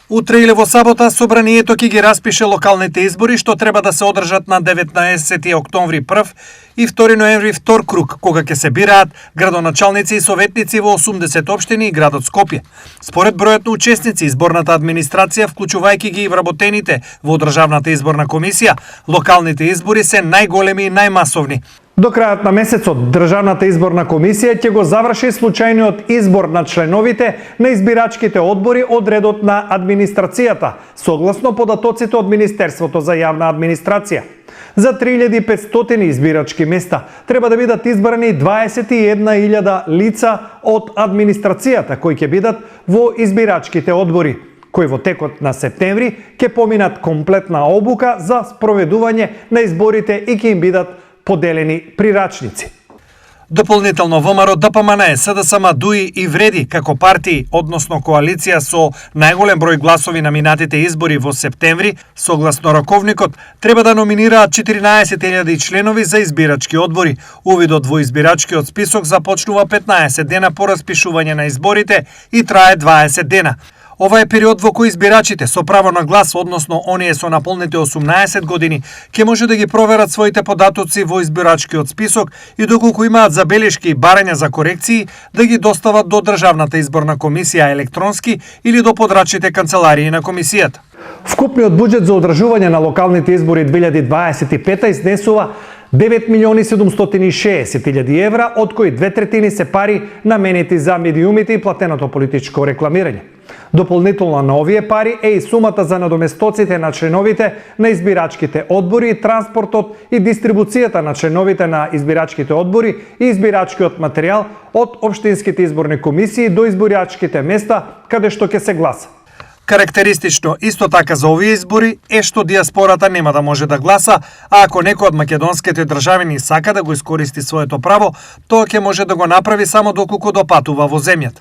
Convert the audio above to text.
Утре или во сабота собранието ќе ги распише локалните избори што треба да се одржат на 19 октомври прв и 2 ноември втор круг, кога ќе се бираат градоначалници и советници во 80 општини и градот Скопје. Според бројот на учесници изборната администрација, вклучувајќи ги и вработените во Државната изборна комисија, локалните избори се најголеми и најмасовни. До крајот на месецот, Државната изборна комисија ќе го заврши случајниот избор на членовите на избирачките одбори од редот на администрацијата, согласно податоците од Министерството за јавна администрација. За 3500 избирачки места треба да бидат избрани 21.000 лица од администрацијата кои ќе бидат во избирачките одбори, кои во текот на септември ќе поминат комплетна обука за спроведување на изборите и ќе им бидат поделени прирачници. Дополнително ВМРО, ДПМН, СДСМ, ДУИ и Вреди како партии, односно коалиција со најголем број гласови на минатите избори во септември, согласно раковникот, треба да номинираат 14.000 членови за избирачки одбори. Увидот во избирачкиот список започнува 15 дена по распишување на изборите и трае 20 дена. Ова е период во кој избирачите со право на глас, односно оние со наполните 18 години, ќе може да ги проверат своите податоци во избирачкиот список и доколку имаат забелешки и барања за корекции, да ги достават до Државната изборна комисија електронски или до подрачните канцеларии на комисијата. Вкупниот буџет за одржување на локалните избори 2025 изнесува 9.760.000 евра, од кои 2/3 се пари наменети за медиумите и платеното политичко рекламирање. Дополнително на овие пари е и сумата за надоместоците на членовите на избирачките одбори, транспортот и дистрибуцијата на членовите на избирачките одбори и избирачкиот материјал од општинските изборни комисии до избирачките места каде што ќе се гласа. Карактеристично исто така за овие избори е што диаспората нема да може да гласа, а ако некој од македонските државини сака да го искористи своето право, тоа ќе може да го направи само доколку допатува во земјата.